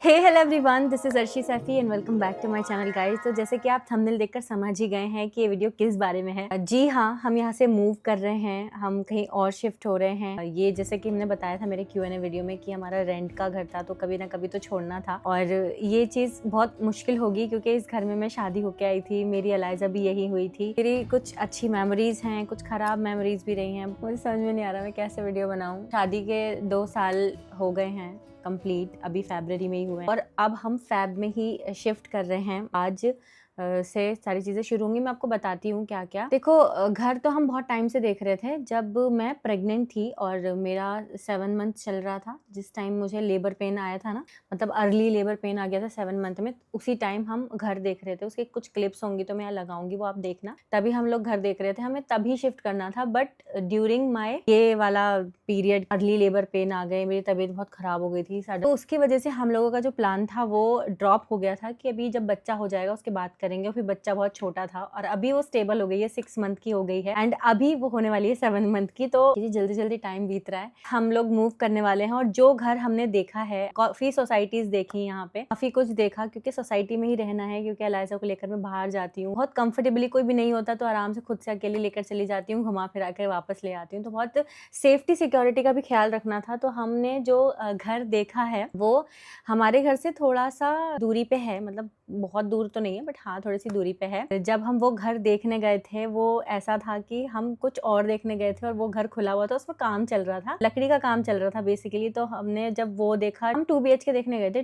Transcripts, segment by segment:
Hey hello everyone, this is Arshi Saifi and welcome back to my channel guys. तो जैसे कि आप थंबनेल देखकर समझ ही गए हैं कि ये वीडियो किस बारे में है। जी हाँ, हम यहाँ से मूव कर रहे हैं, हम कहीं और शिफ्ट हो रहे हैं। ये जैसे कि हमने बताया था मेरे Q&A वीडियो में कि हमारा रेंट का घर था, तो कभी ना कभी तो छोड़ना था और ये चीज़ बहुत मुश्किल होगी क्योंकि इस घर में मैं शादी होके आई थी, मेरी एलाइजा भी यही हुई थी। मेरी कुछ अच्छी मेमोरीज हैं, कुछ खराब मेमोरीज भी रही हैं। मुझे समझ में नहीं आ रहा मैं कैसे वीडियो बनाऊँ। शादी के 2 साल हो गए हैं कंप्लीट, अभी फरवरी में ही हुए हैं और अब हम फेब में ही शिफ्ट कर रहे हैं। आज से सारी चीज़ें शुरू होंगी। मैं आपको बताती हूँ क्या क्या। देखो, घर तो हम बहुत टाइम से देख रहे थे। जब मैं प्रेग्नेंट थी और मेरा 7 मंथ चल रहा था, जिस टाइम मुझे लेबर पेन आया था ना, मतलब अर्ली लेबर पेन आ गया था 7 मंथ में, उसी टाइम हम घर देख रहे थे। उसकी कुछ क्लिप्स होंगी तो मैं यहाँ लगाऊंगी, वो आप देखना। तभी हम लोग घर देख रहे थे, हमें तभी शिफ्ट करना था, बट ड्यूरिंग माई ये वाला पीरियड अर्ली लेबर पेन आ गए, मेरी तबीयत बहुत खराब हो गई थी तो उसकी वजह से हम लोगों का जो प्लान था वो ड्रॉप हो गया था कि अभी जब बच्चा हो जाएगा उसके बाद करेंगे। फिर बच्चा बहुत छोटा था और अभी वो स्टेबल हो गई है, 6 मंथ की हो गई है एंड अभी वो होने वाली है 7 मंथ की। तो जल्दी जल्दी टाइम बीत रहा है, हम लोग मूव करने वाले हैं। और जो घर हमने देखा है, काफी सोसाइटीज देखी यहाँ पे, काफी कुछ देखा क्योंकि सोसाइटी में ही रहना है। क्योंकि एलाइजा को लेकर मैं बाहर जाती हूँ, बहुत कंफर्टेबली, कोई भी नहीं होता तो आराम से खुद से अकेले लेकर चली जाती हूँ, घुमा फिरा कर वापस ले आती हूँ। तो बहुत सेफ्टी सिक्योरिटी का भी ख्याल रखना था। तो हमने जो घर देखा है वो हमारे घर से थोड़ा सा दूरी पे है, मतलब बहुत दूर तो नहीं है बट हाँ थोड़ी सी दूरी पे है। जब हम वो घर देखने गए थे वो ऐसा था कि हम कुछ और देखने गए थे और वो घर खुला हुआ था, उसमें काम चल रहा था, लकड़ी का काम चल रहा था बेसिकली। तो हमने जब वो देखा, हम 2 BHK देखने गए थे,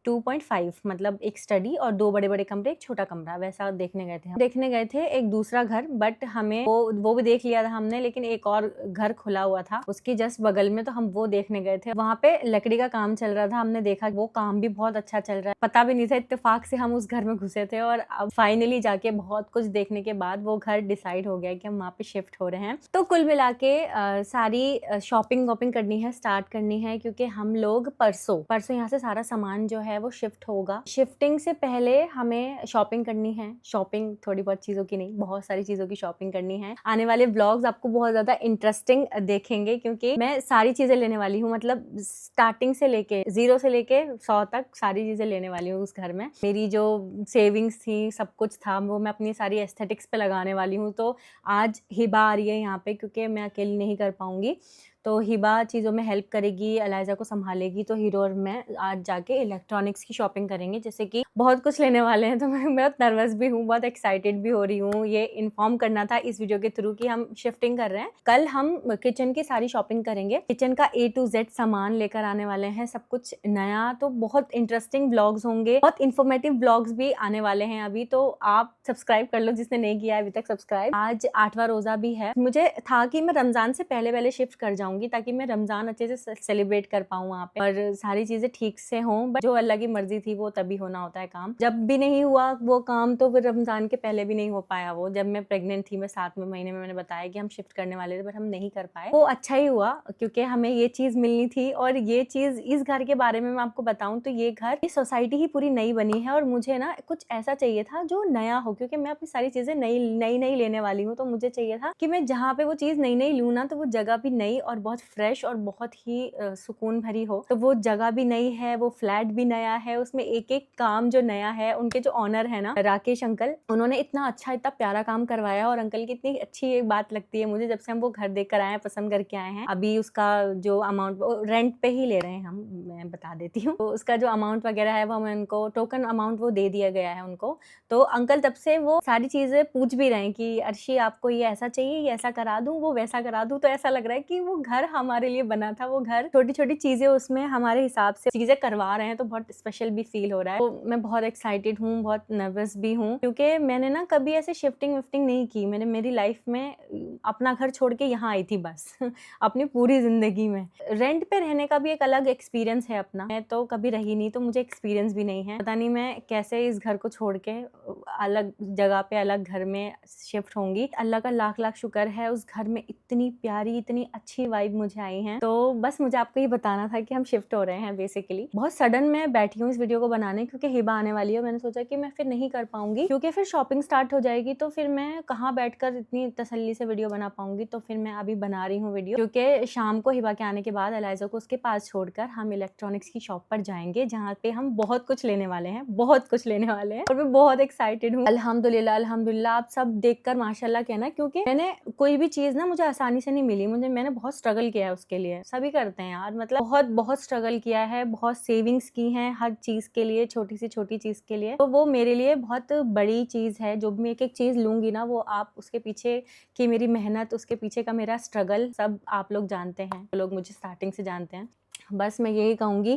2.5, मतलब एक स्टडी और 2 बड़े बड़े कमरे, एक छोटा कमरा, वैसा देखने गए थे। हम देखने गए थे एक दूसरा घर, बट हमें वो भी देख लिया था हमने, लेकिन एक और घर खुला हुआ था उसके जस्ट बगल में, तो हम वो देखने गए थे। वहां पे लकड़ी का काम चल रहा था, हमने देखा वो काम भी बहुत अच्छा चल रहा है, पता भी नहीं था, इत्तेफाक से हम उस घर में घुसे थे। और अब फाइनली जाके बहुत कुछ देखने के बाद वो घर डिसाइड हो गया कि हम वहाँ पे शिफ्ट हो रहे हैं। तो कुल मिला के सारी शॉपिंग वॉपिंग करनी है, स्टार्ट करनी है, क्योंकि हम लोग परसों यहाँ से सारा सामान जो है वो शिफ्ट होगा। शिफ्टिंग से पहले हमें शॉपिंग करनी है। शॉपिंग थोड़ी बहुत चीजों की नहीं, बहुत सारी चीजों की शॉपिंग करनी है। आने वाले व्लॉग्स आपको बहुत ज्यादा इंटरेस्टिंग देखेंगे क्योंकि मैं सारी चीजें लेने वाली हूँ, मतलब स्टार्टिंग से लेके 0 से लेके 100 तक सारी चीजें लेने वाली हूँ उस घर में। मेरी जो सेविंग्स थी, सब कुछ था, वो मैं अपनी सारी एस्थेटिक्स पे लगाने वाली हूँ। तो आज हिबा आ रही है यहाँ पे क्योंकि मैं अकेली नहीं कर पाऊंगी, तो हिबा चीज़ों में हेल्प करेगी, एलाइजा को संभालेगी। तो हीरो और मैं आज जाके इलेक्ट्रॉनिक्स की शॉपिंग करेंगे, जैसे कि बहुत कुछ लेने वाले हैं। तो मैं बहुत नर्वस भी हूँ, बहुत एक्साइटेड भी हो रही हूँ। ये इन्फॉर्म करना था इस वीडियो के थ्रू कि हम शिफ्टिंग कर रहे हैं। कल हम किचन की सारी शॉपिंग करेंगे, किचन का A to Z सामान लेकर आने वाले हैं, सब कुछ नया। तो बहुत इंटरेस्टिंग ब्लॉग्स होंगे, बहुत इन्फॉर्मेटिव ब्लॉग्स भी आने वाले हैं अभी। तो आप सब्सक्राइब कर लो जिसने नहीं किया अभी तक सब्सक्राइब। आज 8वां रोजा भी है। मुझे था कि मैं रमजान से पहले शिफ्ट कर जाऊंगी ताकि मैं रमजान अच्छे से सेलिब्रेट कर पाऊँ वहाँ पे और सारी चीजें ठीक से हों। बट जो अल्लाह की मर्जी थी वो तभी होना होता है काम। जब भी नहीं हुआ वो काम तो फिर रमजान के पहले भी नहीं हो पाया वो। जब मैं प्रेग्नेंट थी, मैं 7वें महीने में, मैंने बताया कि हम शिफ्ट करने वाले थे बट हम नहीं कर पाए। वो अच्छा ही हुआ क्योंकि हमें ये चीज मिलनी थी। और ये चीज, इस घर के बारे में मैं आपको बताऊं तो ये घर, ये सोसाइटी ही पूरी नई बनी है और मुझे ना कुछ ऐसा चाहिए था जो नया हो, क्योंकि मैं अपनी सारी चीजें नई लेने वाली हूँ। तो मुझे चाहिए था कि मैं जहाँ पे वो चीज नई लूँ ना, तो वो जगह भी नई और बहुत फ्रेश और बहुत ही सुकून भरी हो। तो वो जगह भी नई है, वो फ्लैट भी नया है, उसमें एक एक काम जो नया है। उनके जो ऑनर है ना, राकेश अंकल, उन्होंने इतना अच्छा, इतना प्यारा काम करवाया। और अंकल की इतनी अच्छी एक बात लगती है मुझे, जब से हम वो घर देख कर आए हैं, पसंद करके आए हैं। अभी उसका जो अमाउंट, रेंट पे ही ले रहे हैं हम, मैं बता देती हूँ। तो उसका जो अमाउंट वगैरह है वो हमें उनको टोकन अमाउंट वो दे दिया गया है उनको। तो अंकल तब से वो सारी चीजें पूछ भी रहे हैं कि अर्शी आपको ये ऐसा चाहिए, ये ऐसा करा दूं, वो वैसा करा दूं। तो ऐसा लग रहा है कि वो घर हमारे लिए बना था। वो घर, छोटी छोटी चीजें उसमें हमारे हिसाब से चीजें करवा रहे हैं, तो बहुत स्पेशल भी फील हो रहा है। तो मैं बहुत एक्साइटेड हूँ, बहुत नर्वस भी हूँ, क्योंकि मैंने ना कभी ऐसे शिफ्टिंग विफ्टिंग नहीं की। मैंने मेरी लाइफ में अपना घर छोड़ के यहाँ आई थी बस अपनी पूरी जिंदगी में। रेंट पे रहने का भी एक अलग एक्सपीरियंस है अपना, मैं तो कभी रही नहीं, तो मुझे एक्सपीरियंस भी नहीं है। पता नहीं मैं कैसे इस घर को छोड़ के अलग जगह पे, अलग घर में शिफ्ट होंगी। अल्लाह का लाख लाख शुक्र है, उस घर में इतनी प्यारी, इतनी अच्छी वाइब वाइब मुझे आई है। तो बस मुझे आपको ये बताना था कि हम शिफ्ट हो रहे हैं बेसिकली। बहुत सडन मैं बैठी हूँ इस वीडियो को बनाने, क्योंकि हिबा आने वाली है। मैंने सोचा कि मैं फिर नहीं कर पाऊंगी, क्योंकि फिर शॉपिंग स्टार्ट हो जाएगी, तो फिर मैं कहाँ बैठकर इतनी तसल्ली से वीडियो बना पाऊंगी। तो फिर मैं अभी बना रही हूँ वीडियो, क्योंकि शाम को हिबा के आने के बाद एलाइजा को उसके पास छोड़कर हम इलेक्ट्रॉनिक्स की शॉप पर जाएंगे, जहाँ पे हम बहुत कुछ लेने वाले हैं, बहुत कुछ लेने वाले हैं, और मैं बहुत एक्साइटेड हूँ। अल्हम्दुलिल्लाह अल्हम्दुलिल्लाह। आप सब देखकर माशाल्लाह कहना, क्योंकि मैंने कोई भी चीज ना मुझे आसानी से नहीं मिली। मैंने बहुत स्ट्रगल किया है उसके लिए। सभी करते हैं यार, मतलब बहुत बहुत स्ट्रगल किया है, बहुत सेविंग्स की हैं हर चीज के लिए, छोटी सी छोटी चीज के लिए। तो वो मेरे लिए बहुत बड़ी चीज है। जो भी मैं एक एक चीज लूंगी ना, वो आप उसके पीछे की मेरी मेहनत, उसके पीछे का मेरा स्ट्रगल सब आप लोग जानते हैं, लोग मुझे स्टार्टिंग से जानते हैं। बस मैं यही कहूंगी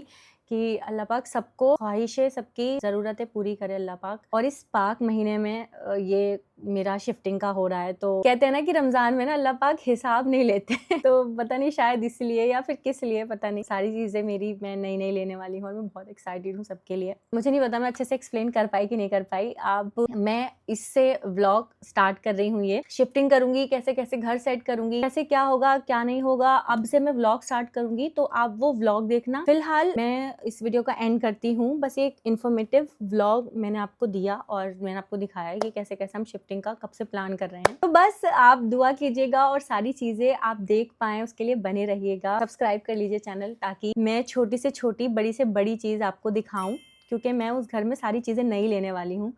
कि अल्लाह पाक सबको ख्वाहिशें, सबकी ज़रूरतें पूरी करे अल्लाह पाक। और इस पाक महीने में ये मेरा शिफ्टिंग का हो रहा है। तो कहते हैं ना कि रमज़ान में ना अल्लाह पाक हिसाब नहीं लेते तो पता नहीं शायद इसलिए या फिर किस लिए, पता नहीं। सारी चीज़ें मेरी मैं नई नई लेने वाली हूँ और मैं बहुत एक्साइटेड हूँ सबके लिए। मुझे नहीं पता मैं अच्छे से एक्सप्लेन कर पाई कि नहीं कर पाई। अब मैं इससे व्लॉग स्टार्ट कर रही हूँ, ये शिफ्टिंग करूंगी, कैसे कैसे घर सेट करूंगी, कैसे क्या होगा क्या नहीं होगा, अब से मैं व्लॉग स्टार्ट करूंगी। तो आप वो व्लॉग देखना। फिलहाल मैं इस वीडियो का एंड करती हूँ। बस एक इन्फॉर्मेटिव व्लॉग मैंने आपको दिया और मैंने आपको दिखाया कि कैसे कैसे हम शिफ्टिंग का कब से प्लान कर रहे हैं। तो बस आप दुआ कीजिएगा और सारी चीजें आप देख पाएं, उसके लिए बने रहिएगा। सब्सक्राइब कर लीजिए चैनल, ताकि मैं छोटी से छोटी, बड़ी से बड़ी चीज आपको दिखाऊं, क्योंकि मैं उस घर में सारी चीजें नई लेने वाली हूँ।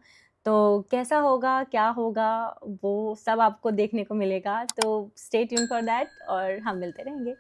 तो कैसा होगा क्या होगा वो सब आपको देखने को मिलेगा। तो स्टे ट्यून फॉर दैट और हम मिलते रहेंगे।